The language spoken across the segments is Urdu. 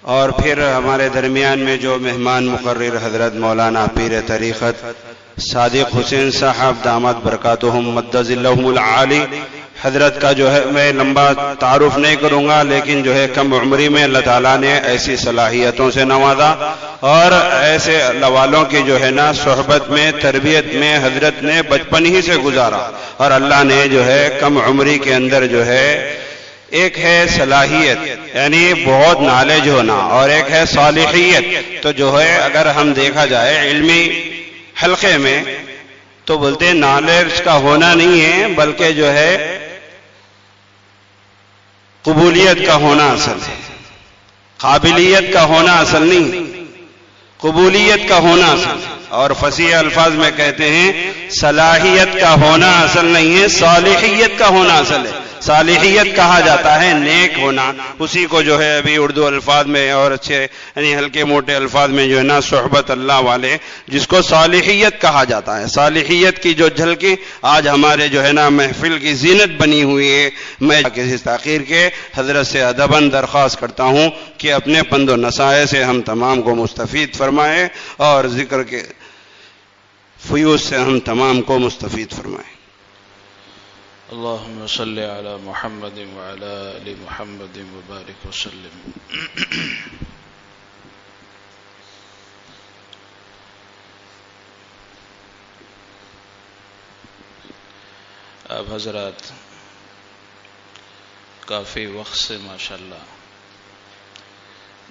اور پھر ہمارے درمیان میں جو مہمان مقرر حضرت مولانا پیر طریقت صادق حسین صاحب دامت برکاتہم مدد اللہم العالی، حضرت کا جو ہے میں لمبا تعارف نہیں کروں گا، لیکن جو ہے کم عمری میں اللہ تعالیٰ نے ایسی صلاحیتوں سے نوازا اور ایسے والوں کی جو ہے نا صحبت میں تربیت میں حضرت نے بچپن ہی سے گزارا، اور اللہ نے جو ہے کم عمری کے اندر جو ہے ایک ہے صلاحیت یعنی بہت نالج ہونا، اور ایک ہے صالحیت۔ تو جو ہے اگر ہم دیکھا جائے علمی حلقے میں تو بولتے ہیں نالج کا ہونا نہیں ہے، بلکہ جو ہے قبولیت کا ہونا اصل ہے، قابلیت کا ہونا اصل نہیں، قبولیت کا ہونا اصل ہے۔ اور فصیح الفاظ میں کہتے ہیں صلاحیت کا ہونا اصل نہیں ہے، صالحیت کا ہونا اصل ہے۔ صالحیت کہا جاتا ہے نیک ہونا، اسی کو جو ہے ابھی اردو الفاظ میں اور اچھے یعنی ہلکے موٹے الفاظ میں جو ہے نا صحبت اللہ والے، جس کو صالحیت کہا جاتا ہے۔ صالحیت کی جو جھلکی آج ہمارے جو ہے نا محفل کی زینت بنی ہوئی ہے، میں کسی تاخیر کے حضرت سے ادباً درخواست کرتا ہوں کہ اپنے پند و نصائح سے ہم تمام کو مستفید فرمائے اور ذکر کے فیوز سے ہم تمام کو مستفید فرمائے۔ اللہم صلی علی محمد وعلی آل محمد وبارک وسلم۔ آپ حضرات کافی وقت سے ماشاءاللہ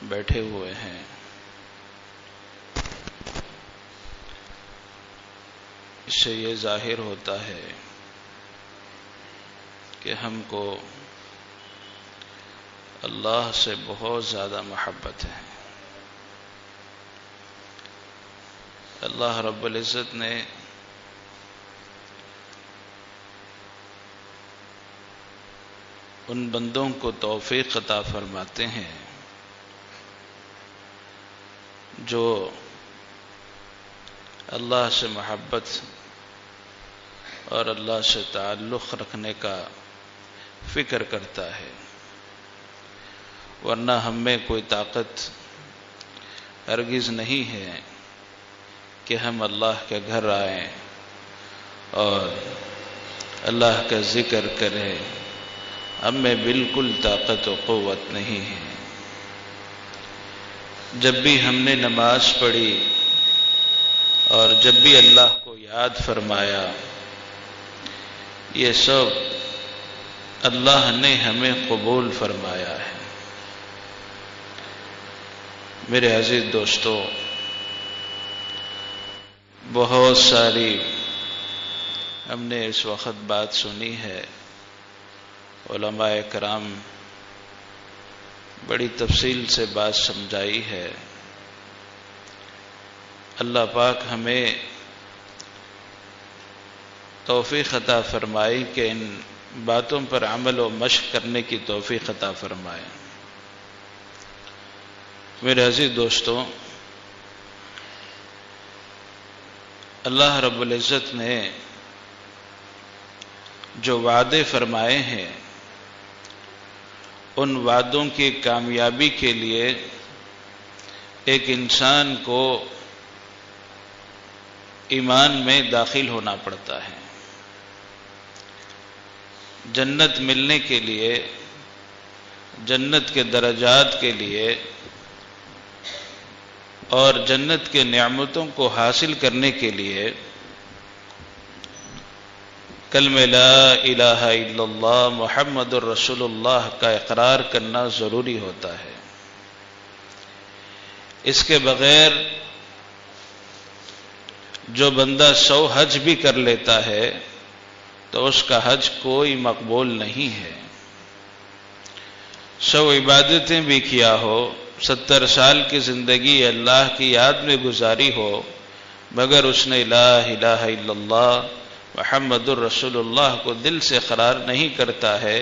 بیٹھے ہوئے ہیں، اس سے یہ ظاہر ہوتا ہے کہ ہم کو اللہ سے بہت زیادہ محبت ہے۔ اللہ رب العزت نے ان بندوں کو توفیق عطا فرماتے ہیں جو اللہ سے محبت اور اللہ سے تعلق رکھنے کا فکر کرتا ہے، ورنہ ہم میں کوئی طاقت ہرگز نہیں ہے کہ ہم اللہ کے گھر آئیں اور اللہ کا ذکر کریں، ہم میں بالکل طاقت و قوت نہیں ہے۔ جب بھی ہم نے نماز پڑھی اور جب بھی اللہ کو یاد فرمایا، یہ سب اللہ نے ہمیں قبول فرمایا ہے۔ میرے عزیز دوستو، بہت ساری ہم نے اس وقت بات سنی ہے، علماء کرام بڑی تفصیل سے بات سمجھائی ہے۔ اللہ پاک ہمیں توفیق عطا فرمائی کہ ان باتوں پر عمل و مشق کرنے کی توفیق عطا فرمائے۔ میرے عزیز دوستو، اللہ رب العزت نے جو وعدے فرمائے ہیں، ان وعدوں کی کامیابی کے لیے ایک انسان کو ایمان میں داخل ہونا پڑتا ہے۔ جنت ملنے کے لیے، جنت کے درجات کے لیے اور جنت کے نعمتوں کو حاصل کرنے کے لیے کلمہ لا الہ الا اللہ محمد الرسول اللہ کا اقرار کرنا ضروری ہوتا ہے۔ اس کے بغیر جو بندہ 100 حج بھی کر لیتا ہے تو اس کا حج کوئی مقبول نہیں ہے۔ 100 عبادتیں بھی کیا ہو، 70 سال کی زندگی اللہ کی یاد میں گزاری ہو، مگر اس نے لا الہ الا اللہ محمد الرسول اللہ کو دل سے اقرار نہیں کرتا ہے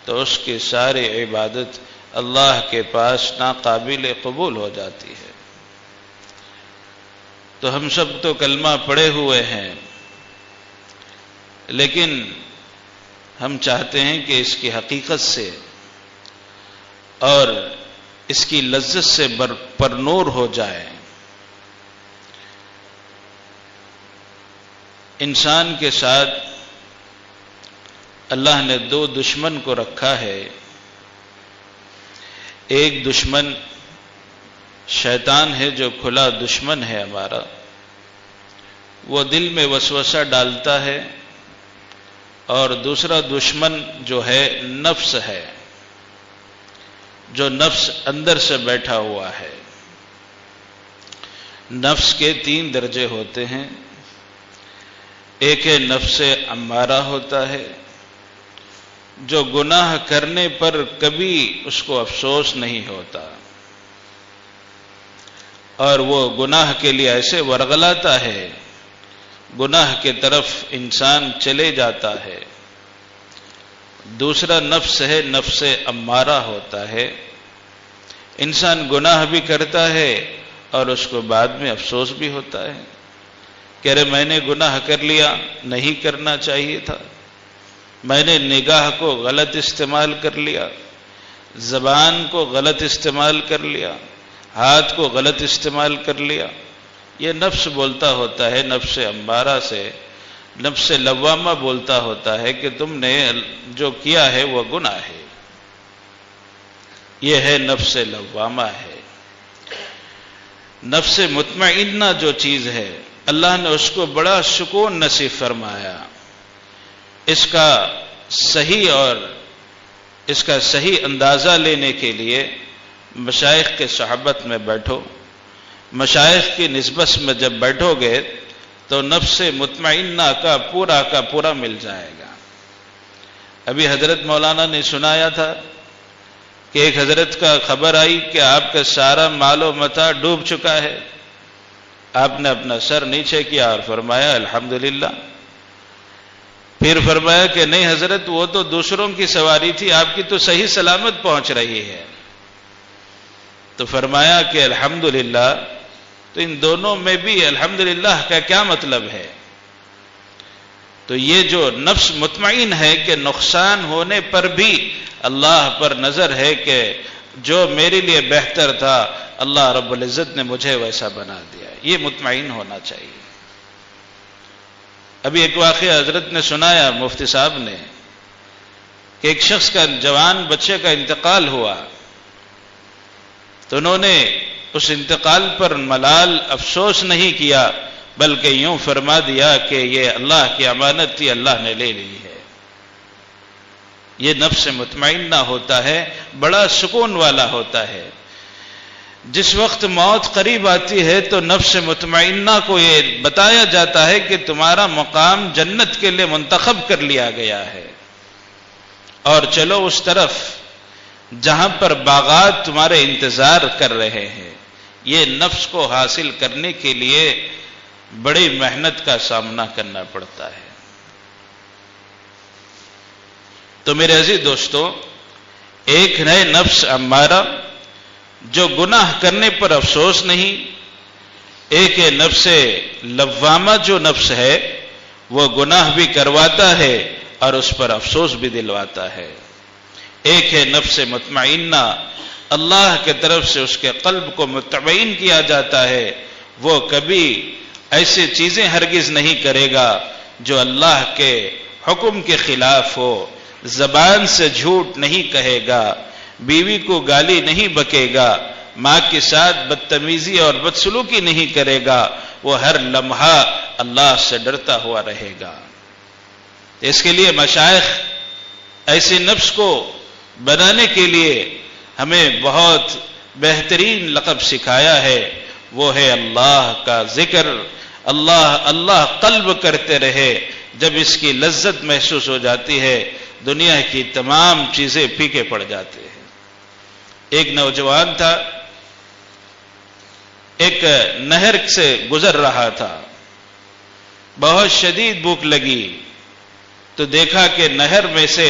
تو اس کی ساری عبادت اللہ کے پاس ناقابل قبول ہو جاتی ہے۔ تو ہم سب تو کلمہ پڑھے ہوئے ہیں، لیکن ہم چاہتے ہیں کہ اس کی حقیقت سے اور اس کی لذت سے پرنور ہو جائے۔ انسان کے ساتھ اللہ نے دو دشمن کو رکھا ہے۔ ایک دشمن شیطان ہے جو کھلا دشمن ہے ہمارا، وہ دل میں وسوسہ ڈالتا ہے، اور دوسرا دشمن جو ہے نفس ہے، جو نفس اندر سے بیٹھا ہوا ہے۔ نفس کے 3 درجے ہوتے ہیں۔ ایک ہے نفس امارہ ہوتا ہے، جو گناہ کرنے پر کبھی اس کو افسوس نہیں ہوتا، اور وہ گناہ کے لیے ایسے ورغلاتا ہے، گناہ کے طرف انسان چلے جاتا ہے۔ دوسرا نفس ہے نفس امارہ ہوتا ہے، انسان گناہ بھی کرتا ہے اور اس کو بعد میں افسوس بھی ہوتا ہے کہ ارے میں نے گناہ کر لیا، نہیں کرنا چاہیے تھا، میں نے نگاہ کو غلط استعمال کر لیا، زبان کو غلط استعمال کر لیا، ہاتھ کو غلط استعمال کر لیا۔ یہ نفس بولتا ہوتا ہے نفس امارہ سے، نفس لوامہ بولتا ہوتا ہے کہ تم نے جو کیا ہے وہ گناہ ہے۔ یہ ہے نفس لوامہ ہے۔ نفس مطمئنہ جو چیز ہے، اللہ نے اس کو بڑا سکون نصیب فرمایا۔ اس کا صحیح اندازہ لینے کے لیے مشائخ کے صحبت میں بیٹھو، مشائخ کی نسبت میں جب بیٹھو گے تو نفس مطمئنہ کا پورا مل جائے گا۔ ابھی حضرت مولانا نے سنایا تھا کہ ایک حضرت کا خبر آئی کہ آپ کا سارا مال و متاع ڈوب چکا ہے۔ آپ نے اپنا سر نیچے کیا اور فرمایا الحمدللہ۔ پھر فرمایا کہ نہیں حضرت، وہ تو دوسروں کی سواری تھی، آپ کی تو صحیح سلامت پہنچ رہی ہے۔ تو فرمایا کہ الحمدللہ، تو ان دونوں میں بھی الحمدللہ کا کیا مطلب ہے؟ تو یہ جو نفس مطمئن ہے کہ نقصان ہونے پر بھی اللہ پر نظر ہے کہ جو میرے لیے بہتر تھا اللہ رب العزت نے مجھے ویسا بنا دیا، یہ مطمئن ہونا چاہیے۔ ابھی ایک واقعہ حضرت نے سنایا مفتی صاحب نے کہ ایک شخص کا جوان بچے کا انتقال ہوا، تو انہوں نے اس انتقال پر ملال افسوس نہیں کیا، بلکہ یوں فرما دیا کہ یہ اللہ کی امانت تھی، اللہ نے لے لی ہے۔ یہ نفس مطمئنہ ہوتا ہے، بڑا سکون والا ہوتا ہے۔ جس وقت موت قریب آتی ہے تو نفس مطمئنہ کو یہ بتایا جاتا ہے کہ تمہارا مقام جنت کے لیے منتخب کر لیا گیا ہے، اور چلو اس طرف جہاں پر باغات تمہارے انتظار کر رہے ہیں۔ یہ نفس کو حاصل کرنے کے لیے بڑی محنت کا سامنا کرنا پڑتا ہے۔ تو میرے عزیز دوستو، ایک ہے نفس امارہ جو گناہ کرنے پر افسوس نہیں، ایک ہے نفس لوامہ جو نفس ہے وہ گناہ بھی کرواتا ہے اور اس پر افسوس بھی دلواتا ہے۔ ایک ہے نفس مطمئنہ، اللہ کے طرف سے اس کے قلب کو مطمئن کیا جاتا ہے، وہ کبھی ایسی چیزیں ہرگز نہیں کرے گا جو اللہ کے حکم کے خلاف ہو، زبان سے جھوٹ نہیں کہے گا، بیوی کو گالی نہیں بکے گا، ماں کے ساتھ بدتمیزی اور بدسلوکی نہیں کرے گا، وہ ہر لمحہ اللہ سے ڈرتا ہوا رہے گا۔ اس کے لیے مشائخ ایسے نفس کو بنانے کے لیے ہمیں بہت بہترین لقب سکھایا ہے، وہ ہے اللہ کا ذکر۔ اللہ اللہ قلب کرتے رہے، جب اس کی لذت محسوس ہو جاتی ہے دنیا کی تمام چیزیں پھیکے پڑ جاتے ہیں۔ ایک نوجوان تھا، ایک نہر سے گزر رہا تھا، بہت شدید بھوک لگی تو دیکھا کہ نہر میں سے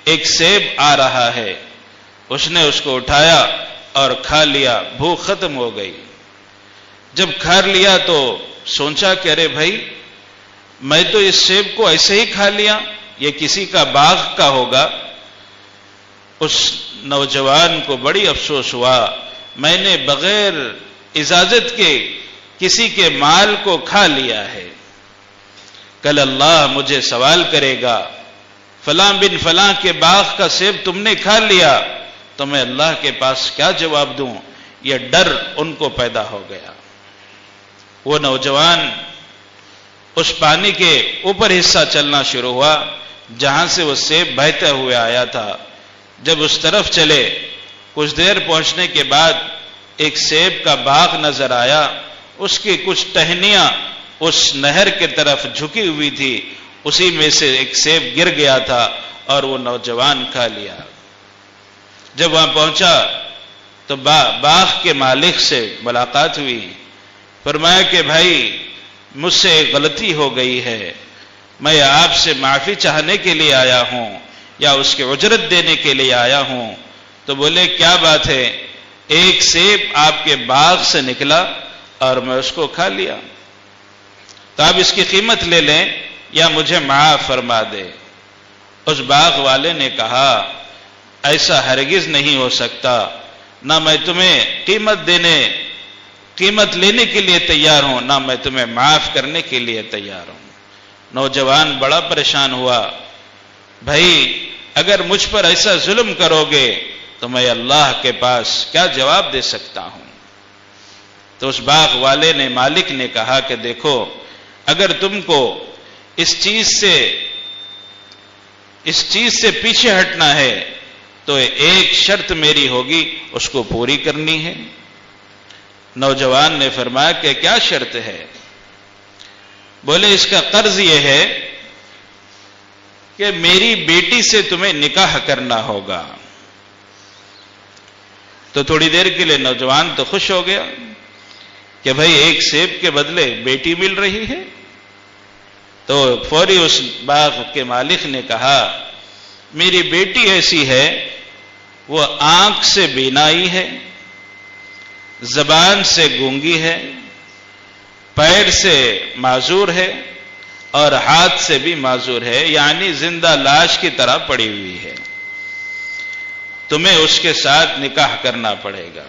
ایک سیب آ رہا ہے، اس نے اس کو اٹھایا اور کھا لیا، بھوک ختم ہو گئی۔ جب کھا لیا تو سوچا کہ ارے بھائی، میں تو اس سیب کو ایسے ہی کھا لیا، یہ کسی کا باغ کا ہوگا۔ اس نوجوان کو بڑی افسوس ہوا میں نے بغیر اجازت کے کسی کے مال کو کھا لیا ہے، کل اللہ مجھے سوال کرے گا فلاں بن فلاں کے باغ کا سیب تم نے کھا لیا، تو میں اللہ کے پاس کیا جواب دوں؟ یہ ڈر ان کو پیدا ہو گیا۔ وہ نوجوان اس پانی کے اوپر حصہ چلنا شروع ہوا جہاں سے وہ سیب بہتے ہوئے آیا تھا۔ جب اس طرف چلے، کچھ دیر پہنچنے کے بعد ایک سیب کا باغ نظر آیا، اس کی کچھ ٹہنیاں اس نہر کی طرف جھکی ہوئی تھی، اسی میں سے ایک سیب گر گیا تھا اور وہ نوجوان کھا لیا۔ جب وہاں پہنچا تو باغ کے مالک سے ملاقات ہوئی، فرمایا کہ بھائی مجھ سے ایک غلطی ہو گئی ہے، میں آپ سے معافی چاہنے کے لیے آیا ہوں یا اس کی اجرت دینے کے لیے آیا ہوں۔ تو بولے کیا بات ہے؟ ایک سیب آپ کے باغ سے نکلا اور میں اس کو کھا لیا، تو آپ اس کی قیمت لے لیں یا مجھے معاف فرما دے۔ اس باغ والے نے کہا ایسا ہرگز نہیں ہو سکتا، نہ میں تمہیں قیمت لینے کے لیے تیار ہوں، نہ میں تمہیں معاف کرنے کے لیے تیار ہوں۔ نوجوان بڑا پریشان ہوا، بھائی اگر مجھ پر ایسا ظلم کرو گے تو میں اللہ کے پاس کیا جواب دے سکتا ہوں؟ تو اس باغ والے نے، مالک نے کہا کہ دیکھو، اگر تم کو اس چیز سے پیچھے ہٹنا ہے تو ایک شرط میری ہوگی، اس کو پوری کرنی ہے۔ نوجوان نے فرمایا کہ کیا شرط ہے؟ بولے اس کا قرض یہ ہے کہ میری بیٹی سے تمہیں نکاح کرنا ہوگا۔ تو تھوڑی دیر کے لیے نوجوان تو خوش ہو گیا کہ بھائی ایک سیب کے بدلے بیٹی مل رہی ہے۔ تو فوری اس باغ کے مالک نے کہا میری بیٹی ایسی ہے، وہ آنکھ سے بینائی ہے، زبان سے گونگی ہے، پیر سے معذور ہے اور ہاتھ سے بھی معذور ہے، یعنی زندہ لاش کی طرح پڑی ہوئی ہے، تمہیں اس کے ساتھ نکاح کرنا پڑے گا۔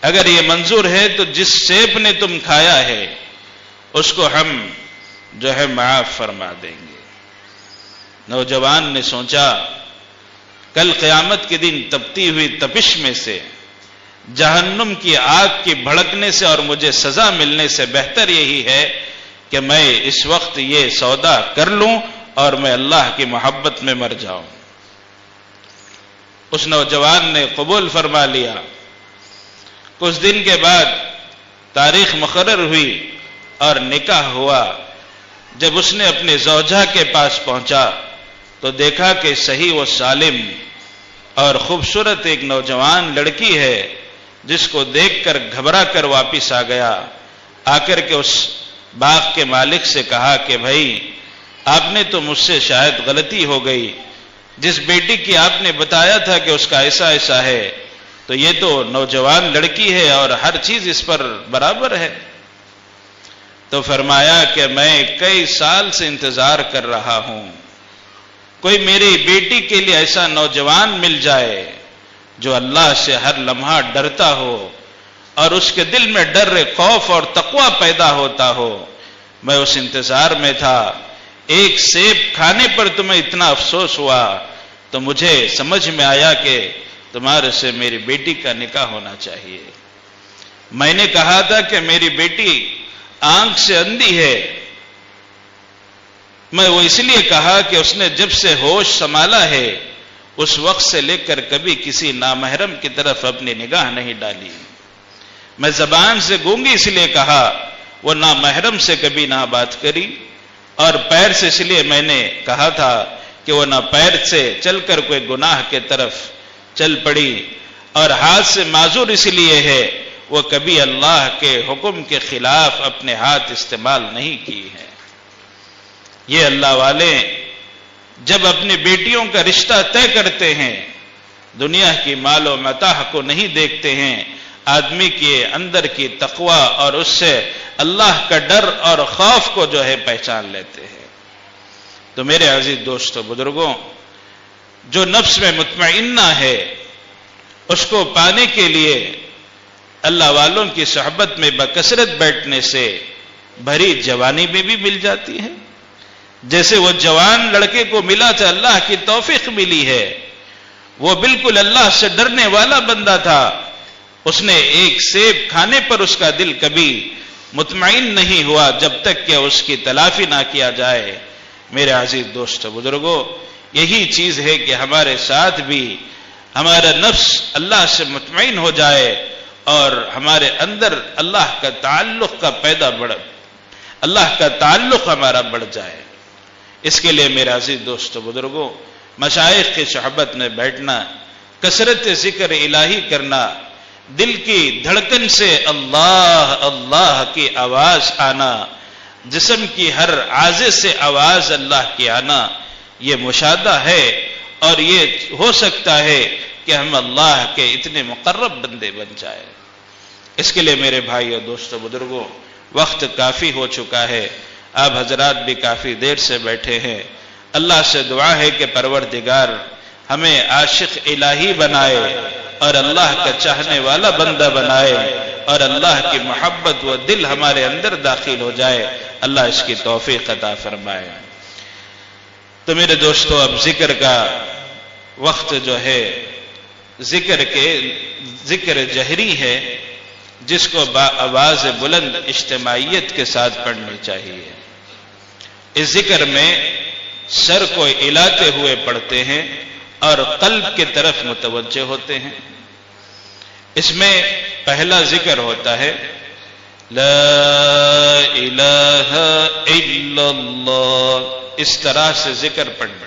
اگر یہ منظور ہے تو جس سیب نے تم کھایا ہے اس کو ہم جو ہے معاف فرما دیں گے۔ نوجوان نے سوچا کل قیامت کے دن تپتی ہوئی تپش میں سے، جہنم کی آگ کی بھڑکنے سے اور مجھے سزا ملنے سے بہتر یہی ہے کہ میں اس وقت یہ سودا کر لوں اور میں اللہ کی محبت میں مر جاؤں۔ اس نوجوان نے قبول فرما لیا۔ کچھ دن کے بعد تاریخ مقرر ہوئی اور نکاح ہوا۔ جب اس نے اپنے زوجہ کے پاس پہنچا تو دیکھا کہ صحیح و سالم اور خوبصورت ایک نوجوان لڑکی ہے، جس کو دیکھ کر گھبرا کر واپس آ گیا۔ آ کر کے اس باغ کے مالک سے کہا کہ بھائی آپ نے تو مجھ سے شاید غلطی ہو گئی، جس بیٹی کی آپ نے بتایا تھا کہ اس کا ایسا ایسا ہے، تو یہ تو نوجوان لڑکی ہے اور ہر چیز اس پر برابر ہے۔ تو فرمایا کہ میں کئی سال سے انتظار کر رہا ہوں، کوئی میری بیٹی کے لیے ایسا نوجوان مل جائے جو اللہ سے ہر لمحہ ڈرتا ہو اور اس کے دل میں ڈر، خوف اور تقوی پیدا ہوتا ہو۔ میں اس انتظار میں تھا۔ ایک سیب کھانے پر تمہیں اتنا افسوس ہوا تو مجھے سمجھ میں آیا کہ تمہارے سے میری بیٹی کا نکاح ہونا چاہیے۔ میں نے کہا تھا کہ میری بیٹی آنکھ سے اندھی ہے، میں وہ اس لیے کہا کہ اس نے جب سے ہوش سنبھالا ہے اس وقت سے لے کر کبھی کسی نامحرم کی طرف اپنی نگاہ نہیں ڈالی۔ میں زبان سے گونگی اس لیے کہا، وہ نامحرم سے کبھی نہ بات کری، اور پیر سے اس لیے میں نے کہا تھا کہ وہ نہ پیر سے چل کر کوئی گناہ کے طرف چل پڑی، اور ہاتھ سے معذور اس لیے ہے وہ کبھی اللہ کے حکم کے خلاف اپنے ہاتھ استعمال نہیں کی ہے۔ یہ اللہ والے جب اپنی بیٹیوں کا رشتہ طے کرتے ہیں، دنیا کی مال و متاع کو نہیں دیکھتے ہیں، آدمی کے اندر کی تقوی اور اس سے اللہ کا ڈر اور خوف کو جو ہے پہچان لیتے ہیں۔ تو میرے عزیز دوستو بزرگوں، جو نفس میں مطمئنہ ہے اس کو پانے کے لیے اللہ والوں کی صحبت میں بکثرت بیٹھنے سے بھری جوانی میں بھی مل جاتی ہے. جیسے وہ جوان لڑکے کو ملا تھا، اللہ کی توفیق ملی ہے، وہ بالکل اللہ سے ڈرنے والا بندہ تھا. اس نے ایک سیب کھانے پر اس کا دل کبھی مطمئن نہیں ہوا جب تک کہ اس کی تلافی نہ کیا جائے. میرے عزیز دوستو بزرگوں، یہی چیز ہے کہ ہمارے ساتھ بھی ہمارا نفس اللہ سے مطمئن ہو جائے اور ہمارے اندر اللہ کا تعلق ہمارا بڑھ جائے. اس کے لیے میرے عزیز دوستو بزرگوں، مشائخ کی صحبت میں بیٹھنا، کثرت ذکر الہی کرنا، دل کی دھڑکن سے اللہ اللہ کی آواز آنا، جسم کی ہر عاضے سے آواز اللہ کی آنا، یہ مشاہدہ ہے. اور یہ ہو سکتا ہے کہ ہم اللہ کے اتنے مقرب بندے بن جائیں. اس کے لیے میرے بھائی اور دوستو بزرگوں، وقت کافی ہو چکا ہے، آپ حضرات بھی کافی دیر سے بیٹھے ہیں. اللہ سے دعا ہے کہ پروردگار ہمیں عاشق الہی بنائے اور اللہ کا چاہنے والا بندہ بنائے اور اللہ کی محبت و دل ہمارے اندر داخل ہو جائے. اللہ اس کی توفیق عطا فرمائے. تو میرے دوستو، اب ذکر کا وقت جو ہے ذکر جہری ہے، جس کو با آواز بلند اجتماعیت کے ساتھ پڑھنی چاہیے. اس ذکر میں سر کو ہلاتے ہوئے پڑھتے ہیں اور قلب کی طرف متوجہ ہوتے ہیں. اس میں پہلا ذکر ہوتا ہے لا الہ الا اللہ، اس طرح سے ذکر پڑھنا.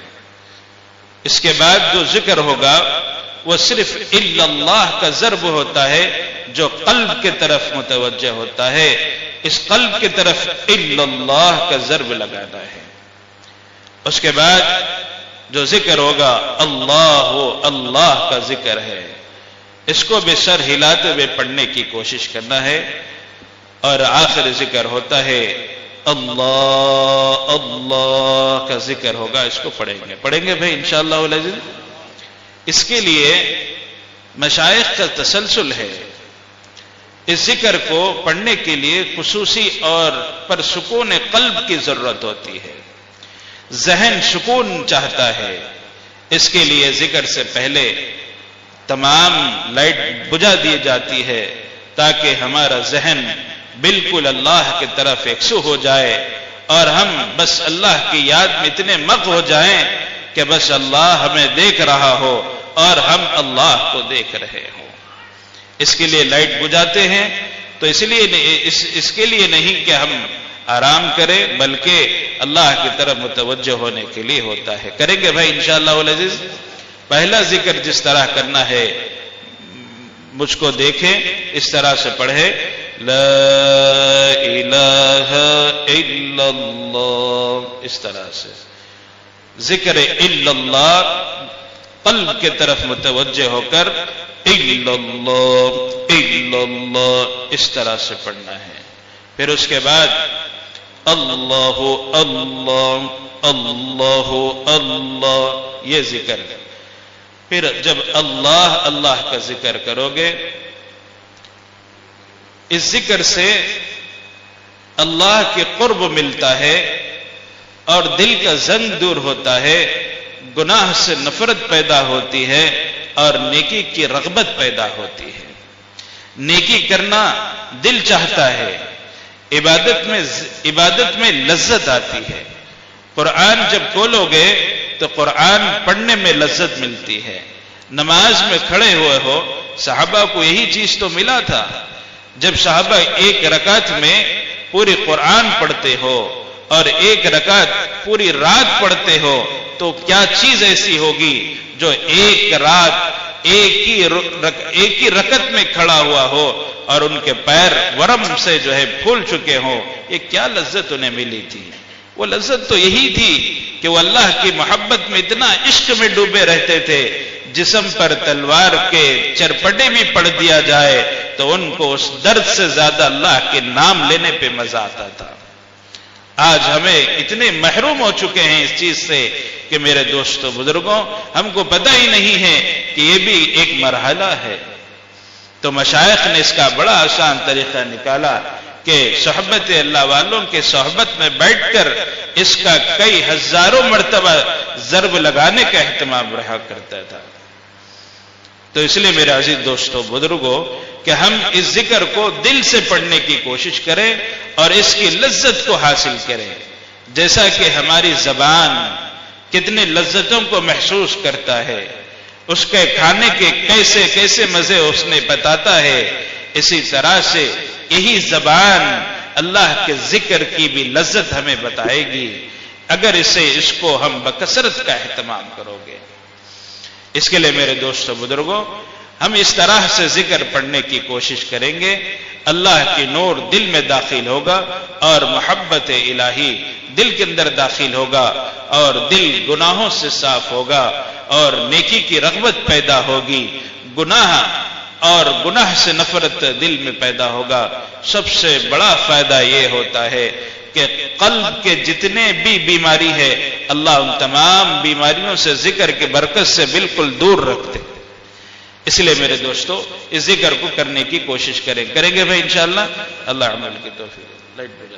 اس کے بعد جو ذکر ہوگا وہ صرف الا اللہ کا ضرب ہوتا ہے جو قلب کی طرف متوجہ ہوتا ہے. اس قلب کی طرف الا اللہ کا ضرب لگانا ہے. اس کے بعد جو ذکر ہوگا اللہ اللہ کا ذکر ہے، اس کو بھی سر ہلاتے ہوئے پڑھنے کی کوشش کرنا ہے. اور آخر ذکر ہوتا ہے اللہ اللہ کا ذکر ہوگا، اس کو پڑھیں گے بھائی انشاءاللہ العزیز. اس کے لیے مشائخ کا تسلسل ہے. اس ذکر کو پڑھنے کے لیے خصوصی اور پر سکون قلب کی ضرورت ہوتی ہے، ذہن سکون چاہتا ہے. اس کے لیے ذکر سے پہلے تمام لائٹ بجھا دی جاتی ہے تاکہ ہمارا ذہن بالکل اللہ کی طرف یکسو ہو جائے اور ہم بس اللہ کی یاد میں اتنے مغ ہو جائیں کہ بس اللہ ہمیں دیکھ رہا ہو اور ہم اللہ کو دیکھ رہے ہوں. اس کے لیے لائٹ بجھاتے ہیں تو اس کے لیے نہیں کہ ہم آرام کریں، بلکہ اللہ کی طرف متوجہ ہونے کے لیے ہوتا ہے. کریں گے بھائی انشاءاللہ العزیز. پہلا ذکر جس طرح کرنا ہے مجھ کو دیکھیں، اس طرح سے پڑھے لا الہ الا اللہ. اس طرح سے ذکر الا اللہ، قلب کے طرف متوجہ ہو کر الا اللہ الا اللہ اس طرح سے پڑھنا ہے. پھر اس کے بعد اللہ اللہ اللہ اللہ یہ ذکر. پھر جب اللہ اللہ کا ذکر کرو گے، اس ذکر سے اللہ کے قرب ملتا ہے اور دل کا زنگ دور ہوتا ہے، گناہ سے نفرت پیدا ہوتی ہے اور نیکی کی رغبت پیدا ہوتی ہے. نیکی کرنا دل چاہتا ہے، عبادت میں لذت آتی ہے. قرآن جب کھولو گے تو قرآن پڑھنے میں لذت ملتی ہے. نماز میں کھڑے ہوئے ہو، صحابہ کو یہی چیز تو ملا تھا. جب صحابہ ایک رکعت میں پوری قرآن پڑھتے ہو اور ایک رکعت پوری رات پڑھتے ہو تو کیا چیز ایسی ہوگی جو ایک رات ایک ہی رکعت میں کھڑا ہوا ہو اور ان کے پیر ورم سے جو ہے پھول چکے ہوں. یہ کیا لذت انہیں ملی تھی؟ وہ لذت تو یہی تھی کہ وہ اللہ کی محبت میں اتنا عشق میں ڈوبے رہتے تھے، جسم پر تلوار کے چرپٹے بھی پڑ دیا جائے تو ان کو اس درد سے زیادہ اللہ کے نام لینے پہ مزہ آتا تھا. آج ہمیں اتنے محروم ہو چکے ہیں اس چیز سے کہ میرے دوستو بزرگوں، ہم کو پتہ ہی نہیں ہے کہ یہ بھی ایک مرحلہ ہے. تو مشائخ نے اس کا بڑا آسان طریقہ نکالا کہ صحبت اللہ والوں کے صحبت میں بیٹھ کر اس کا کئی ہزاروں مرتبہ ضرب لگانے کا اہتمام رہا کرتا تھا۔ تو اس لیے میرے عزیز دوستوں بزرگوں کہ ہم اس ذکر کو دل سے پڑھنے کی کوشش کریں اور اس کی لذت کو حاصل کریں، جیسا کہ ہماری زبان کتنے لذتوں کو محسوس کرتا ہے، اس کے کھانے کے کیسے کیسے مزے اس نے بتاتا ہے، اسی طرح سے یہی زبان اللہ کے ذکر کی بھی لذت ہمیں بتائے گی اگر اس کو ہم بکثرت کا اہتمام کرو گے۔ اس کے لیے میرے دوستو بزرگوں ہم اس طرح سے ذکر پڑھنے کی کوشش کریں گے، اللہ کی نور دل میں داخل ہوگا اور محبت الہی دل کے اندر داخل ہوگا اور دل گناہوں سے صاف ہوگا اور نیکی کی رغبت پیدا ہوگی، گناہ اور گناہ سے نفرت دل میں پیدا ہوگا۔ سب سے بڑا فائدہ یہ ہوتا ہے کہ قلب کے جتنے بھی بیماری ہے اللہ ان تمام بیماریوں سے ذکر کے برکت سے بالکل دور رکھتے۔ اس لیے میرے دوستو اس ذکر کو کرنے کی کوشش کریں گے بھائی انشاءاللہ۔ اللہ عمل کی توفیق۔ لائٹ بجا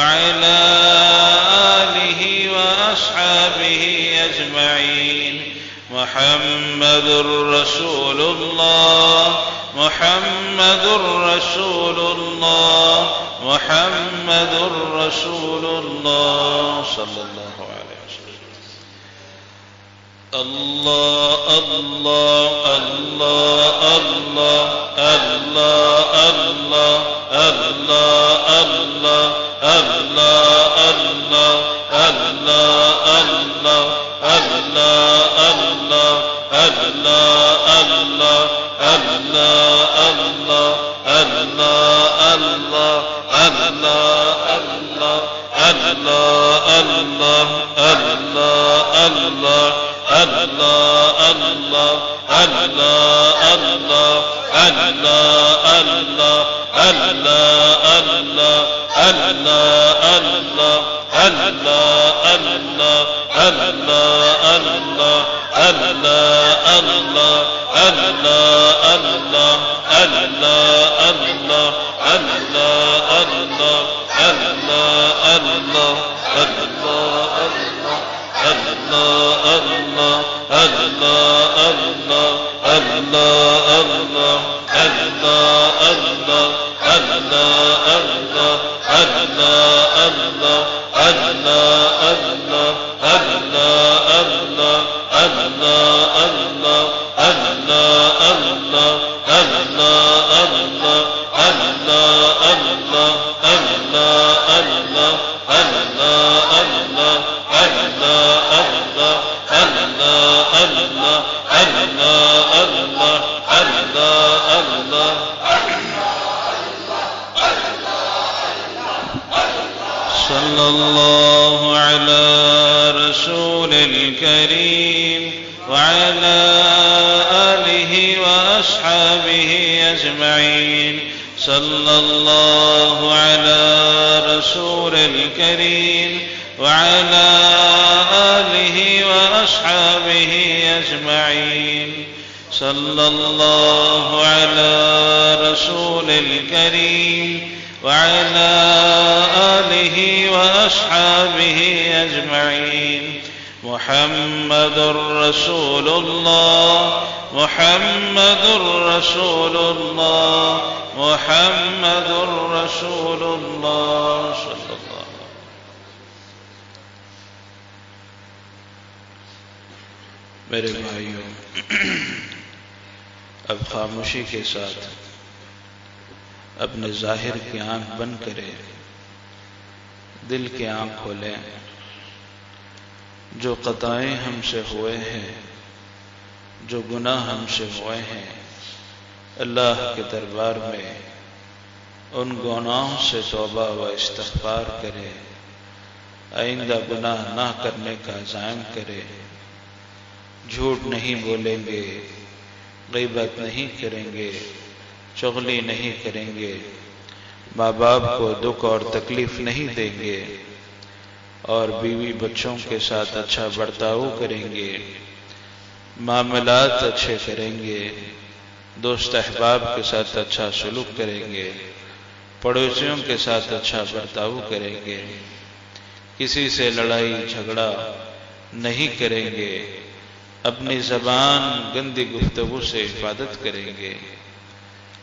وعلى آله وأصحابه أجمعين. محمد رسول الله، محمد رسول الله، محمد رسول الله صلى الله عليه وسلم. الله الله الله الله الله الله الله الله الله الله الله الله صلى الله على رسول الكريم وعلى آله وأصحابه أجمعين. صلى الله على رسول الكريم وعلى آله وأصحابه أجمعين. صلى الله على رسول الكريم وعلى آله وأصحابه أجمعين. محمد رسول الله، محمد رسول الله، محمد رسول الله صلى الله. میرے بھائیوں، اب خاموشی کے ساتھ اپنے ظاہر کی آنکھ بند کرے، دل کی آنکھ کھولیں. جو خطائیں ہم سے ہوئے ہیں، جو گناہ ہم سے ہوئے ہیں، اللہ کے دربار میں ان گناہوں سے توبہ و استغفار کرے، آئندہ گناہ نہ کرنے کا عزائم کرے. جھوٹ نہیں بولیں گے، غیبت نہیں کریں گے، چغلی نہیں کریں گے، ماں باپ کو دکھ اور تکلیف نہیں دیں گے، اور بیوی بچوں کے ساتھ اچھا برتاؤ کریں گے، معاملات اچھے کریں گے، دوست احباب کے ساتھ اچھا سلوک کریں گے، پڑوسیوں کے ساتھ اچھا برتاؤ کریں گے، کسی سے لڑائی جھگڑا نہیں کریں گے، اپنی زبان گندی گفتگو سے حفاظت کریں گے.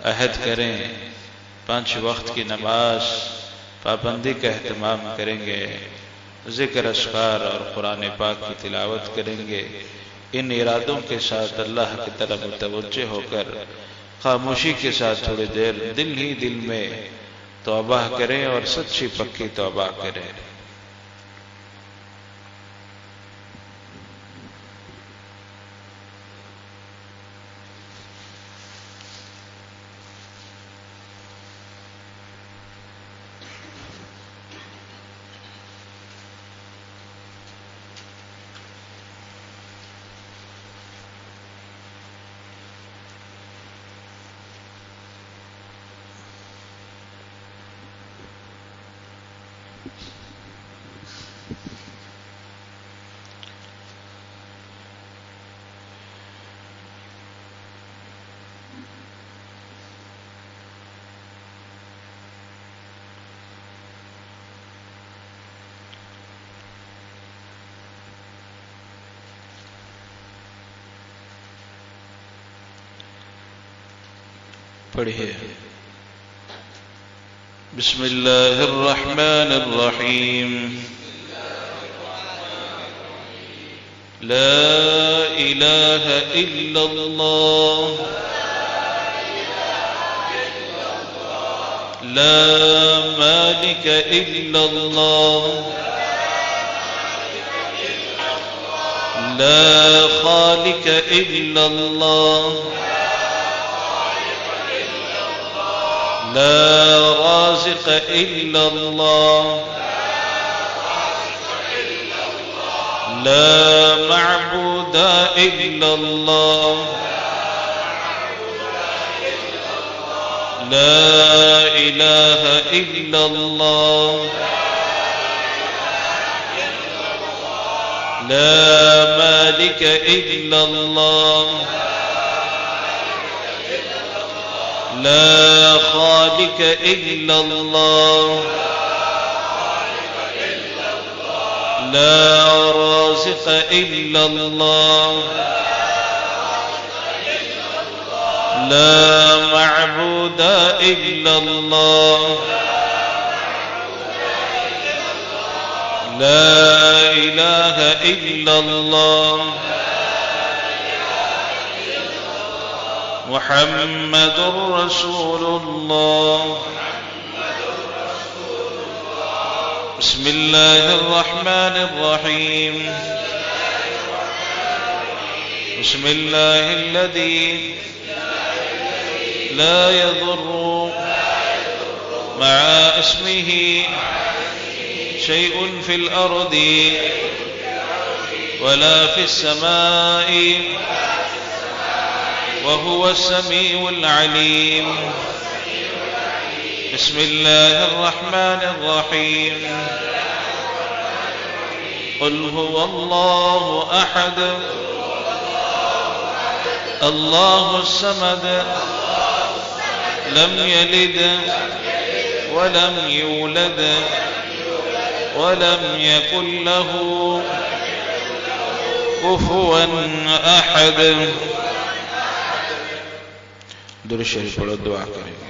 عہد کریں 5 وقت کی نماز پابندی کا اہتمام کریں گے، ذکر اذکار اور قرآن پاک کی تلاوت کریں گے. ان ارادوں کے ساتھ اللہ کی طرف متوجہ ہو کر خاموشی کے ساتھ تھوڑی دیر دل ہی دل میں توبہ کریں اور سچی پکی توبہ کریں. پڑھیے. بسم اللہ الرحمن الرحیم. لا الہ الا اللہ لا مالک الا اللہ لا خالق الا اللہ لا رازق الا اللہ لا معبود الا اللہ لا الہ الا اللہ لا مالک الا اللہ لا خالق الا اللہ لا رازق الا اللہ لا معبود الا اللہ لا الہ الا اللہ محمد رسول اللہ. بسم اللہ الرحمن الرحیم. بسم اللہ الذی لا يضر مع اسمه شيء في الأرض ولا في السماء وهو السميع العليم. بسم الله الرحمن الرحيم. قل هو الله أحد الله الصمد لم يلد ولم يولد ولم يكن له كفوا أحد. درود شریف پڑھو، دعا کریں گے.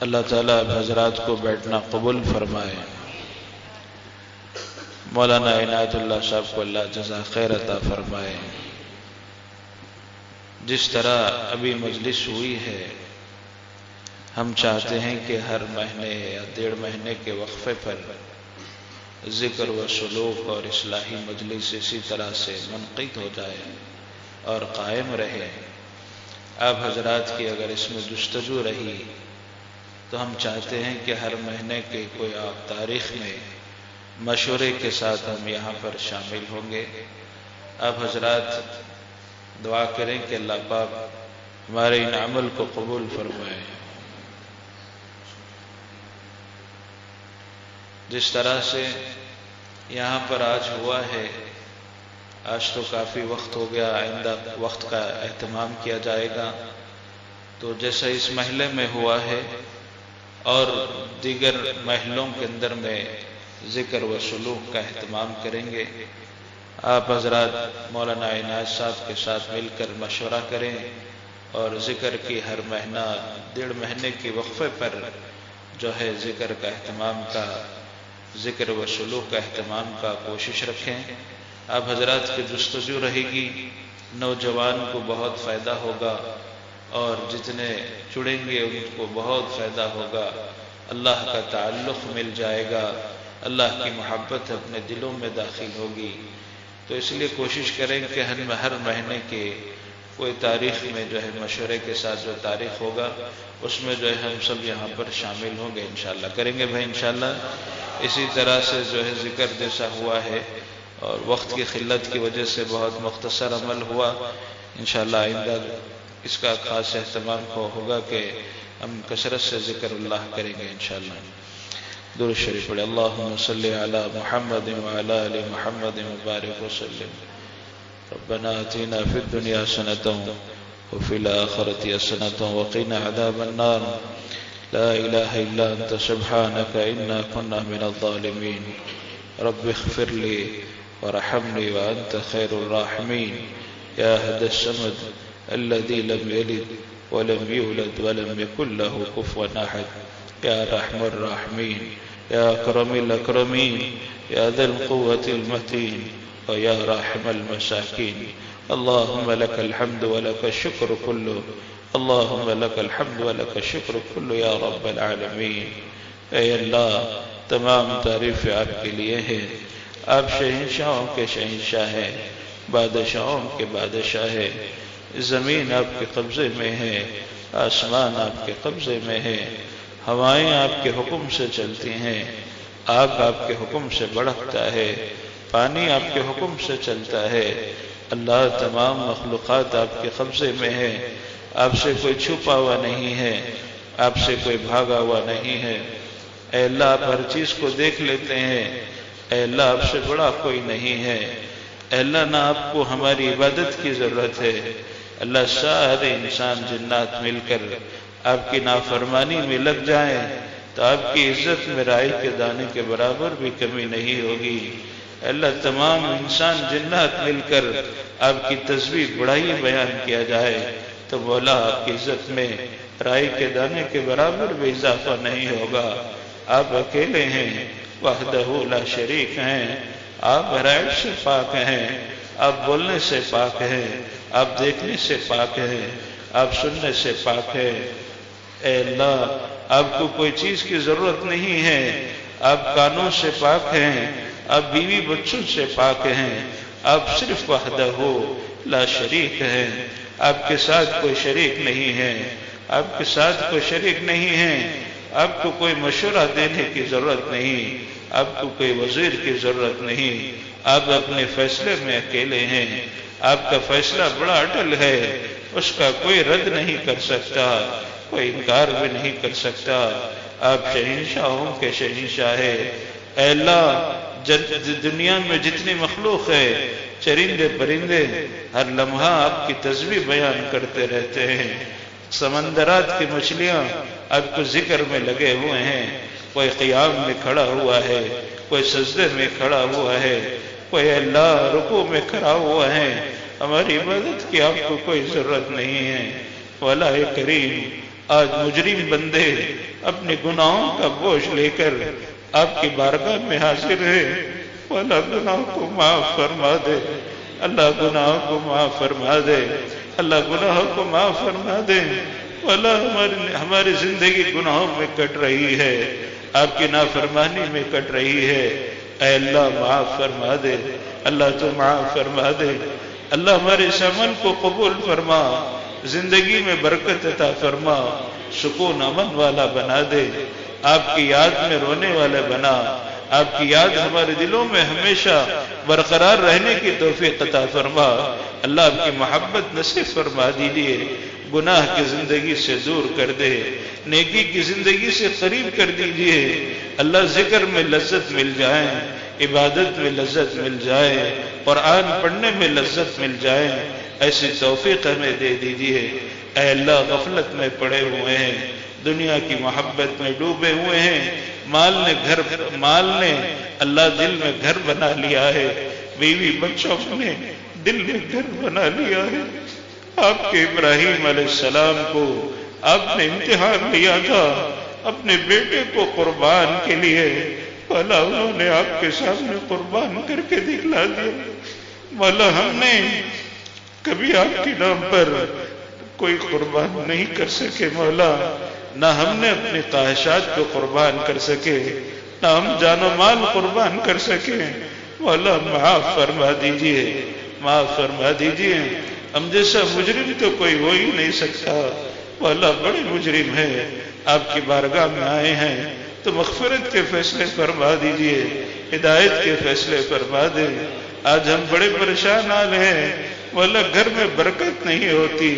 اللہ تعالیٰ اب حضرات کو بیٹھنا قبول فرمائے. مولانا عنایت اللہ صاحب کو اللہ جزا خیر عطا فرمائے. جس طرح ابھی مجلس ہوئی ہے، ہم چاہتے ہیں کہ ہر مہینے یا 1.5 مہینے کے وقفے پر ذکر و سلوک اور اصلاحی مجلس اسی طرح سے منعقد ہو جائے اور قائم رہے. آپ حضرات کی اگر اس میں جستجو رہی تو ہم چاہتے ہیں کہ ہر مہینے کے کوئی آپ تاریخ میں مشورے کے ساتھ ہم یہاں پر شامل ہوں گے. آپ حضرات دعا کریں کہ اللہ پاک ہمارے ان عمل کو قبول فرمائے. جس طرح سے یہاں پر آج ہوا ہے، آج تو کافی وقت ہو گیا، آئندہ وقت کا اہتمام کیا جائے گا. تو جیسا اس محلے میں ہوا ہے اور دیگر محلوں کے اندر میں ذکر و سلوک کا اہتمام کریں گے. آپ حضرات مولانا عنایت صاحب کے ساتھ مل کر مشورہ کریں اور ذکر کی ہر مہینہ 1.5 مہینے کی وقفے پر جو ہے ذکر کا اہتمام کا، ذکر و سلوک کا اہتمام کا کوشش رکھیں. آپ حضرات کی جستجو رہے گی، نوجوان کو بہت فائدہ ہوگا اور جتنے جڑیں گے ان کو بہت فائدہ ہوگا. اللہ کا تعلق مل جائے گا، اللہ کی محبت اپنے دلوں میں داخل ہوگی. تو اس لیے کوشش کریں کہ ہر مہینے کے کوئی تاریخ میں جو ہے مشورے کے ساتھ جو تاریخ ہوگا اس میں جو ہے ہم سب یہاں پر شامل ہوں گے. انشاءاللہ کریں گے بھائی انشاءاللہ. اسی طرح سے جو ہے ذکر جیسا ہوا ہے اور وقت کی قلت کی وجہ سے بہت مختصر عمل ہوا، انشاءاللہ آئندہ اس کا خاص اہتمام ہوگا کہ ہم کثرت سے ذکر اللہ کریں گے انشاءاللہ. درود شریف پڑھیں. اللہم صلی علی محمد وعلی آل محمد وبارک وسلم. ربنا آتنا فی الدنیا حسنۃ وفی الآخرۃ حسنۃ وقنا عذاب النار. لا الہ الا انت سبحانک انا كنا من الظالمین. رب اغفر لی وارحمني وأنت خير الراحمين يا أحد الصمد الذي لم يلد ولم يولد ولم يكن له كفوا أحد يا أرحم الراحمين يا أكرم الأكرمين يا ذا القوة المتين ويا راحم المساكين. اللهم لك الحمد ولك الشكر كله، اللهم لك الحمد ولك الشکر کلو یا رب العالمین. اے اللہ تمام تعریفیں آپ کے لیے ہیں. آپ شہنشاہوں کے شہنشاہ ہیں، بادشاہوں کے بادشاہ ہیں. زمین آپ کے قبضے میں ہے، آسمان آپ کے قبضے میں ہے، ہوائیں آپ کے حکم سے چلتی ہیں، آگ آپ کے حکم سے بڑھتا ہے، پانی آپ کے حکم سے چلتا ہے. اللہ تمام مخلوقات آپ کے قبضے میں ہے. آپ سے کوئی چھپا ہوا نہیں ہے، آپ سے کوئی بھاگا ہوا نہیں ہے. اے اللہ آپ ہر چیز کو دیکھ لیتے ہیں. اے اللہ آپ سے بڑا کوئی نہیں ہے. اے اللہ نہ آپ کو ہماری عبادت کی ضرورت ہے. اللہ سارے انسان جنات مل کر آپ کی نافرمانی میں لگ جائیں تو آپ کی عزت میں رائی کے دانے کے برابر بھی کمی نہیں ہوگی. اللہ تمام انسان جنات مل کر آپ کی تسبیح بڑائی بیان کیا جائے تو مولا آپ کی عزت میں رائی کے دانے کے برابر بھی اضافہ نہیں ہوگا. آپ اکیلے ہیں، وحدہ لا شریک ہیں. آپ غرائب سے پاک ہیں، آپ بولنے سے پاک ہیں، آپ دیکھنے سے پاک ہیں، آپ سننے سے پاک ہیں. اے اللہ آپ کو کوئی چیز کی ضرورت نہیں ہے. آپ کانوں سے پاک ہیں، آپ بیوی بچوں سے پاک ہیں. آپ صرف وحدہ لا شریک ہیں. آپ کے ساتھ کوئی شریک نہیں ہے، آپ کے ساتھ کوئی شریک نہیں ہے. آپ کو کوئی مشورہ دینے کی ضرورت نہیں، آپ کو کوئی وزیر کی ضرورت نہیں. آپ اپنے فیصلے میں اکیلے ہیں. آپ کا فیصلہ بڑا اٹل ہے، اس کا کوئی رد نہیں کر سکتا، کوئی انکار بھی نہیں کر سکتا. آپ شہنشاہوں کے شہنشاہ ہے. اے اللہ دنیا میں جتنی مخلوق ہے، چرندے پرندے ہر لمحہ آپ کی تسبیح بیان کرتے رہتے ہیں. سمندرات کی مچھلیاں آپ کو ذکر میں لگے ہوئے ہیں. کوئی قیام میں کھڑا ہوا ہے، کوئی سجدے میں کھڑا ہوا ہے، کوئی اللہ رکوع میں کھڑا ہوا ہے. ہماری عبادت کی آپ کو کوئی ضرورت نہیں ہے. مولا کریم آج مجرم بندے اپنے گناہوں کا بوجھ لے کر آپ کی بارگاہ میں حاضر ہے. مولا گناہ کو معاف فرما دے، اللہ گناہ کو معاف فرما دے، اللہ گناہ کو معاف فرما دے. مولا ہماری زندگی گناہوں میں کٹ رہی ہے، آپ کی نافرمانی میں کٹ رہی ہے. اے اللہ معاف فرما دے، اللہ تو معاف فرما دے. اللہ ہمارے اس عمل کو قبول فرما، زندگی میں برکت عطا فرما، سکون امن والا بنا دے. آپ کی یاد میں رونے والے بنا، آپ کی یاد ہمارے دلوں میں ہمیشہ برقرار رہنے کی توفیق عطا فرما. اللہ آپ کی محبت نصیب فرما دیجیے. گناہ کی زندگی سے دور کر دے، نیکی کی زندگی سے قریب کر دیجیے. اللہ ذکر میں لذت مل جائے، عبادت میں لذت مل جائے، قرآن پڑھنے میں لذت مل جائے. ایسی توفیق ہمیں دے دیجیے. اے اللہ غفلت میں پڑے ہوئے ہیں، دنیا کی محبت میں ڈوبے ہوئے ہیں. مال نے اللہ دل میں گھر بنا لیا ہے، بیوی بچوں نے دل میں گھر بنا لیا ہے. آپ کے ابراہیم علیہ السلام کو آپ نے امتحان لیا تھا اپنے بیٹے کو قربان کے لیے. مولا انہوں نے آپ کے سامنے قربان کر کے دکھلا دیا. مولا ہم نے کبھی آپ کے نام پر کوئی قربان نہیں کر سکے. مولا نہ ہم نے اپنی خواہشات کو قربان کر سکے، نہ ہم جان و مال قربان کر سکے. مولا معاف فرما دیجئے، معاف فرما دیجئے. ہم جیسا مجرم تو کوئی ہو ہی نہیں سکتا. مولا بڑے مجرم ہیں، آپ کی بارگاہ میں آئے ہیں تو مغفرت کے فیصلے فرما دیجئے، ہدایت کے فیصلے فرما دے. آج ہم بڑے پریشان حال ہیں. مولا گھر میں برکت نہیں ہوتی،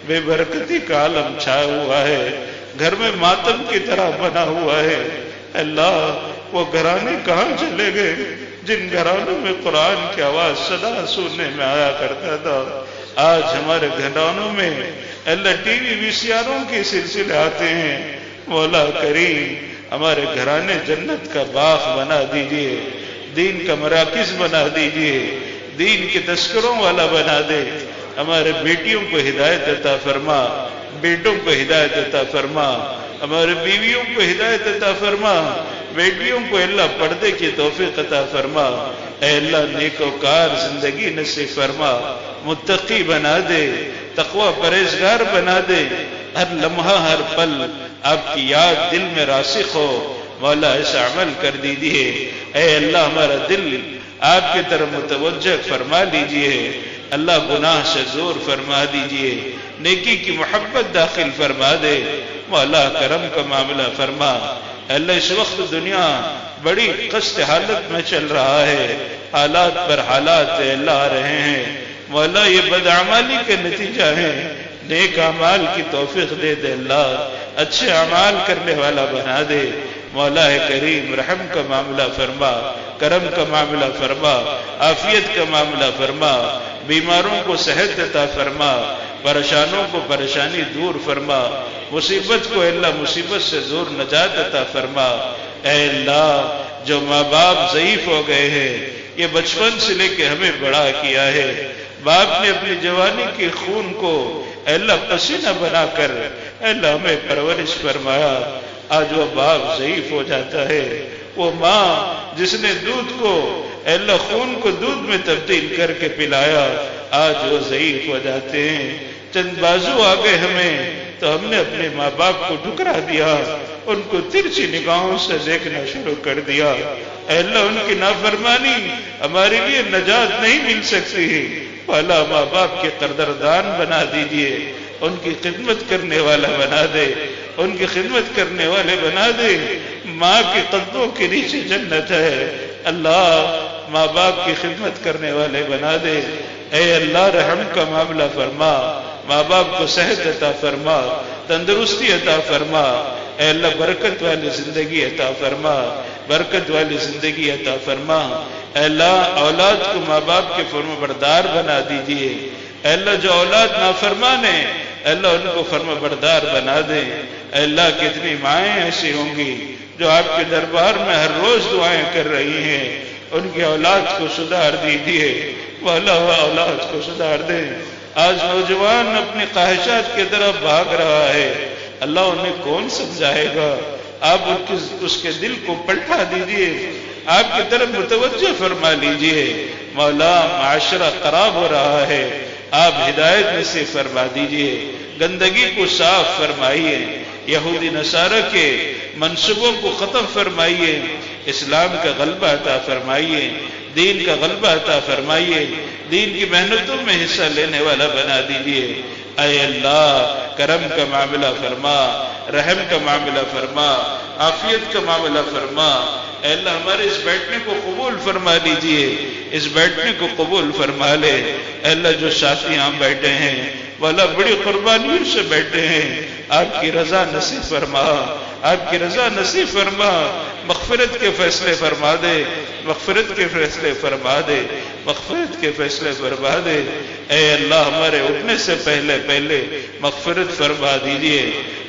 بے برکتی کا عالم چھایا ہوا ہے، گھر میں ماتم کی طرح بنا ہوا ہے. اللہ وہ گھرانے کہاں چلے گئے جن گھرانوں میں قرآن کی آواز صدا سننے میں آیا کرتا تھا؟ آج ہمارے گھرانوں میں اللہ ٹی وی وی سی آروں کے سلسلے آتے ہیں. مولا کریم ہمارے گھرانے جنت کا باغ بنا دیجئے. دین کا مراکز بنا دیجئے، دین کے تذکروں والا بنا دے۔ ہمارے بیٹیوں کو ہدایت عطا فرما، بیٹوں کو ہدایت عطا فرما، ہمارے بیویوں کو ہدایت عطا فرما، بیٹیوں کو اللہ پردے کی توفیق عطا فرما۔ اے اللہ نیک وکار زندگی نصیب فرما، متقی بنا دے، تقوی پرہیزگار بنا دے، ہر لمحہ ہر پل آپ کی یاد دل میں راسخ ہو۔ مولا ایسا عمل کر دیجئے، اے اللہ ہمارا دل آپ کی طرف متوجہ فرما لیجئے، اللہ گناہ سے زور فرما دیجئے، نیکی کی محبت داخل فرما دے، مولا کرم کا معاملہ فرما۔ اللہ اس وقت دنیا بڑی قست حالت میں چل رہا ہے، حالات پر حالات اللہ آ رہے ہیں، مولا یہ بدعمالی کے نتیجہ ہیں، نیک اعمال کی توفیق دے دے اللہ، اچھے اعمال کرنے والا بنا دے۔ مولا کریم رحم کا معاملہ فرما، کرم کا معاملہ فرما، عافیت کا معاملہ فرما، بیماروں کو صحت عطا فرما، پریشانوں کو پریشانی دور فرما، مصیبت کو اللہ مصیبت سے دور نجات عطا فرما۔ اے اللہ جو ماں باپ ضعیف ہو گئے ہیں، یہ بچپن سے لے کے ہمیں بڑا کیا ہے، باپ نے اپنی جوانی کے خون کو اے اللہ پسینہ بنا کر اے اللہ ہمیں پرورش فرمایا، آج وہ باپ ضعیف ہو جاتا ہے، وہ ماں جس نے دودھ کو اے اللہ خون کو دودھ میں تبدیل کر کے پلایا، آج وہ ضعیف ہو جاتے ہیں، چند بازو آ گئے ہمیں تو ہم نے اپنے ماں باپ کو ٹھکرا دیا، ان کو ترچھی نگاہوں سے دیکھنا شروع کر دیا۔ اے اللہ ان کی نافرمانی ہمارے لیے نجات نہیں مل سکتی، والا ماں باپ کے قدردان بنا دیجئے، ان کی خدمت کرنے والا بنا دے، ان کی خدمت کرنے والے بنا دے۔ ماں کے قدموں کے نیچے جنت ہے، اللہ ماں باپ کی خدمت کرنے والے بنا دے۔ اے اللہ رحم کا معاملہ فرما، ماں باپ کو صحت عطا فرما، تندرستی عطا فرما، اے اللہ برکت والی زندگی عطا فرما، برکت والی زندگی عطا فرما۔ اے اللہ اولاد کو ماں باپ کے فرما بردار بنا دیجئے، اے اللہ جو اولاد نافرمان ہیں اے اللہ ان کو فرما بردار بنا دے۔ اے اللہ کتنی مائیں ایسی ہوں گی جو آپ کے دربار میں ہر روز دعائیں کر رہی ہیں، ان کی اولاد کو سدھار دیجئے، وہ اللہ اولاد کو سدھار دے۔ آج نوجوان اپنی خواہشات کی طرف بھاگ رہا ہے، اللہ انہیں کون سمجھائے گا؟ آپ اس کے دل کو پلٹا دیجئے، آپ کی طرف متوجہ فرما لیجئے۔ مولا معاشرہ خراب ہو رہا ہے، آپ ہدایت نصیب فرما دیجئے، گندگی کو صاف فرمائیے، یہودی نصارہ کے منصبوں کو ختم فرمائیے، اسلام کا غلبہ عطا فرمائیے، دین کا غلبہ عطا فرمائیے، دین کی محنتوں میں حصہ لینے والا بنا دیجئے۔ اے اللہ کرم کا معاملہ فرما، رحم کا معاملہ فرما، عافیت کا معاملہ فرما۔ اے اللہ ہمارے اس بیٹھنے کو قبول فرما لیجئے، اس بیٹھنے کو قبول فرما لے۔ اے اللہ جو ساتھی یہاں بیٹھے ہیں وہ اللہ بڑی قربانیوں سے بیٹھے ہیں، آپ کی رضا نصیب فرما، آپ کی رضا نصیب فرما، مغفرت کے فیصلے فرما دے، مغفرت کے فیصلے فرما دے، مغفرت کے فیصلے فرما دے۔ اے اللہ ہمارے اٹھنے سے پہلے مغفرت فرما دیجئے،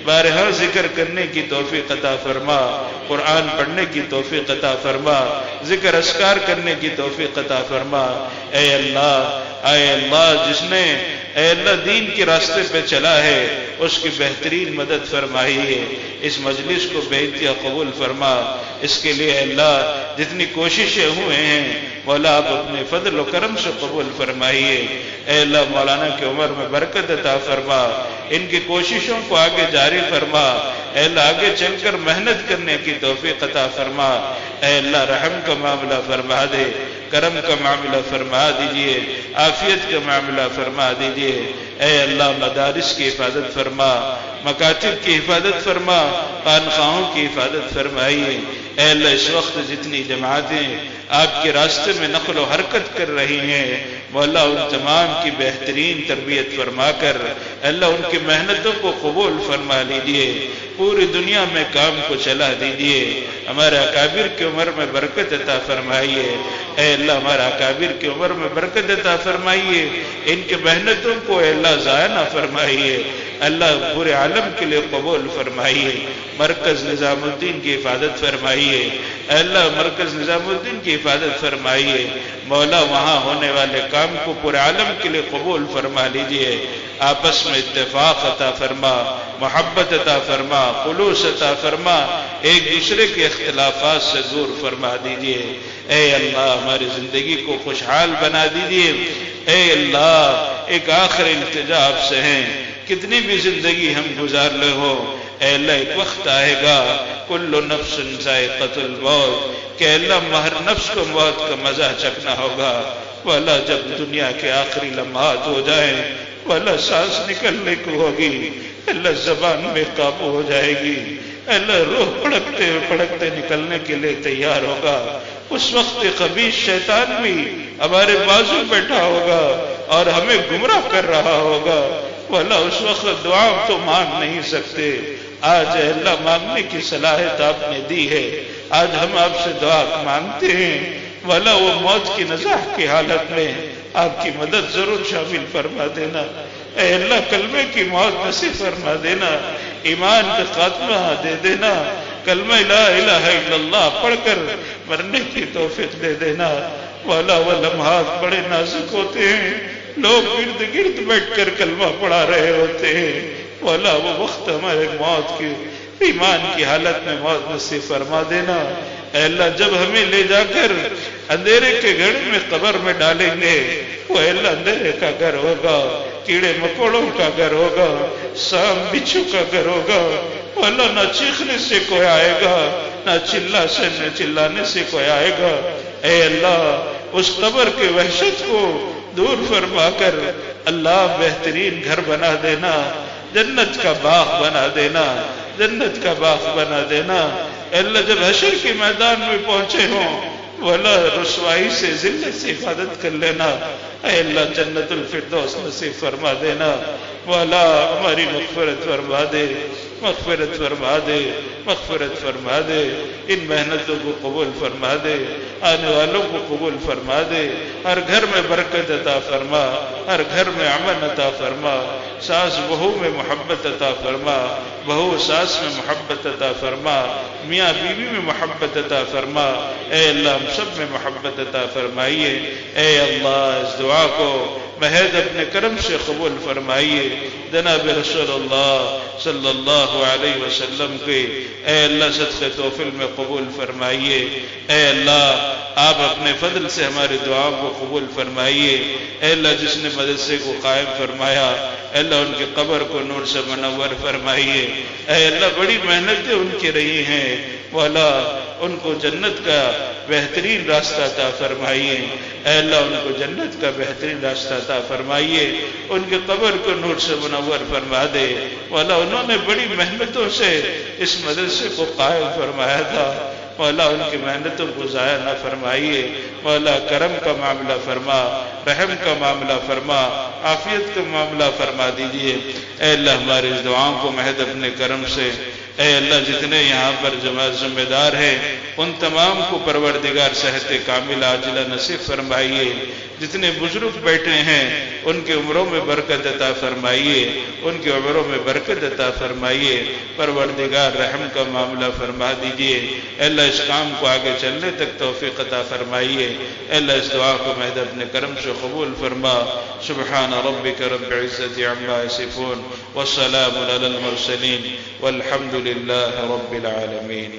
بارہا ذکر کرنے کی توفیق عطا فرما، قرآن پڑھنے کی توفیق عطا فرما، ذکر اذکار کرنے کی توفیق عطا فرما۔ اے اللہ جس نے اے اللہ دین کے راستے پہ چلا ہے اس کی بہترین مدد فرمائیے، اس مجلس کو بے انتہا قبول فرما، اس کے لیے اے اللہ جتنی کوششیں ہوئے ہیں مولا آپ اپنے فضل و کرم سے قبول فرمائیے۔ اے اللہ مولانا کی عمر میں برکت عطا فرما، ان کی کوششوں کو آگے جاری فرما، اے اللہ آگے چل کر محنت کرنے کی توفیق عطا فرما۔ اے اللہ رحم کا معاملہ فرما دے، کرم کا معاملہ فرما دیجئے، عافیت کا معاملہ فرما دیجئے۔ اے اللہ مدارس کی حفاظت فرما، مکاتب کی حفاظت فرما، خانقاہوں کی حفاظت فرمائیے۔ اے اللہ اس وقت جتنی جماعتیں آپ کے راستے میں نقل و حرکت کر رہی ہیں مولا ان تمام کی بہترین تربیت فرما کر اے اللہ ان کی محنتوں کو قبول فرما لیجئے، پوری دنیا میں کام کو چلا دیجئے۔ ہمارے اکابر کی عمر میں برکت عطا فرمائیے، اے اللہ ہمارے اکابر کی عمر میں برکت عطا فرمائیے، ان کی محنتوں کو اے اللہ ضائع نہ فرمائیے۔ اللہ پورے عالم کے لیے قبول فرمائیے، مرکز نظام الدین کی حفاظت فرمائیے، اے اللہ مرکز نظام الدین کی حفاظت فرمائیے، مولا وہاں ہونے والے کام کو پورے عالم کے لیے قبول فرما لیجئے، آپس میں اتفاق عطا فرما، محبت عطا فرما، خلوص عطا فرما، ایک دوسرے کے اختلافات سے دور فرما دیجئے، اے اللہ ہماری زندگی کو خوشحال بنا دیجئے، اے اللہ ایک آخر التجا آپ سے ہیں، کتنی بھی زندگی ہم گزار لے ہو، اے اللہ ایک وقت آئے گا کل نفس ذائقۃ الموت کہ اللہ ہر نفس کو موت کا مزہ چکھنا ہوگا، والا جب دنیا کے آخری لمحات ہو جائیں، والا سانس نکلنے کو ہوگی، اللہ زبان میں قابو ہو جائے گی، اللہ روح پڑکتے پڑکتے نکلنے کے لیے تیار ہوگا، اس وقت خبیث شیطان بھی ہمارے بازو بیٹھا ہوگا اور ہمیں گمراہ کر رہا ہوگا، والا اس وقت دعا تو مانگ نہیں سکتے، آج اللہ مانگنے کی صلاحیت آپ نے دی ہے، آج ہم آپ سے دعا مانگتے ہیں، والا وہ موت کی نزاع کی حالت میں آپ کی مدد ضرور شامل فرما دینا، اے اللہ کلمے کی موت نصیب فرما دینا، ایمان کا خاتمہ دے دینا، کلمہ لا الہ الا اللہ پڑھ کر مرنے کی توفیق دے دینا، والا وہ لمحات بڑے نازک ہوتے ہیں، لوگ گرد گرد بیٹھ کر کلمہ پڑھا رہے ہوتے ہیں، والا وہ وقت ہمارے موت کی ایمان کی حالت میں موت نصیب فرما دینا، اے اللہ جب ہمیں لے جا کر اندھیرے کے گھر میں قبر میں ڈالیں گے، وہ اے اللہ اندھیرے کا گھر ہوگا، کیڑے مکوڑوں کا گھر ہوگا، سانپ بچھو کا گھر ہوگا، وہ اللہ نہ چیخنے سے کوئی آئے گا، نہ چلانے سے کوئی آئے گا، اے اللہ اس قبر کے وحشت کو دور فرما کر اللہ بہترین گھر بنا دینا، جنت کا باغ بنا دینا، جنت کا باغ بنا دینا، اے اللہ جب حشر کے میدان میں پہنچے ہوں والا رسوائی سے ذلت سے حفاظت کر لینا، اے اللہ جنت الفردوس نصیب فرما دینا، والا ہماری مغفرت فرما دے، مغفرت فرما دے، مغفرت فرما دے، ان محنتوں کو قبول فرما دے، آنے والوں کو قبول فرما دے، ہر گھر میں برکت عطا فرما، ہر گھر میں امن عطا فرما، ساس بہو میں محبت عطا فرما، بہو ساس میں محبت عطا فرما، میاں بیوی میں محبت عطا فرما، اے اللہ ہم سب میں محبت عطا فرمائیے، اے اللہ اس دعا کو محض اپنے کرم سے قبول فرمائیے، جناب رسول اللہ صلی اللہ علیہ وسلم کے اے اللہ صدقہ توفیل میں قبول فرمائیے، اے اللہ آپ اپنے فضل سے ہماری دعاؤں کو قبول فرمائیے، اے اللہ جس نے مدرسے کو قائم فرمایا اے اللہ ان کی قبر کو نور سے منور فرمائیے، اے اللہ بڑی محنتیں ان کی رہی ہیں، والا ان کو جنت کا بہترین راستہ عطا فرمائیے، اے اللہ ان کو جنت کا بہترین راستہ عطا فرمائیے، ان کے قبر کو نور سے منور فرما دے، والا انہوں نے بڑی محنتوں سے اس مدرسے کو قائم فرمایا تھا، مولا ان کی محنتوں کو ضائع نہ فرمائیے، مولا کرم کا معاملہ فرما، رحم کا معاملہ فرما، عافیت کا معاملہ فرما دیجئے، اے اللہ ہماری اس دعاؤں کو محض اپنے کرم سے، اے اللہ جتنے یہاں پر جماعت ذمہ دار ہیں ان تمام کو پروردگار صحت کاملہ عاجلہ نصیب فرمائیے، جتنے بزرگ بیٹھے ہیں ان کی عمروں میں برکت عطا فرمائیے، ان کی عمروں میں برکت عطا فرمائیے، پروردگار رحم کا معاملہ فرما دیجئے، اے اللہ اس کام کو آگے چلنے تک توفیق عطا فرمائیے، اے اللہ اس دعا کو محض اپنے کرم سے قبول فرما، سبحان ربک رب العزت عما یصفون والسلام علی المرسلین والحمد للہ رب العالمین۔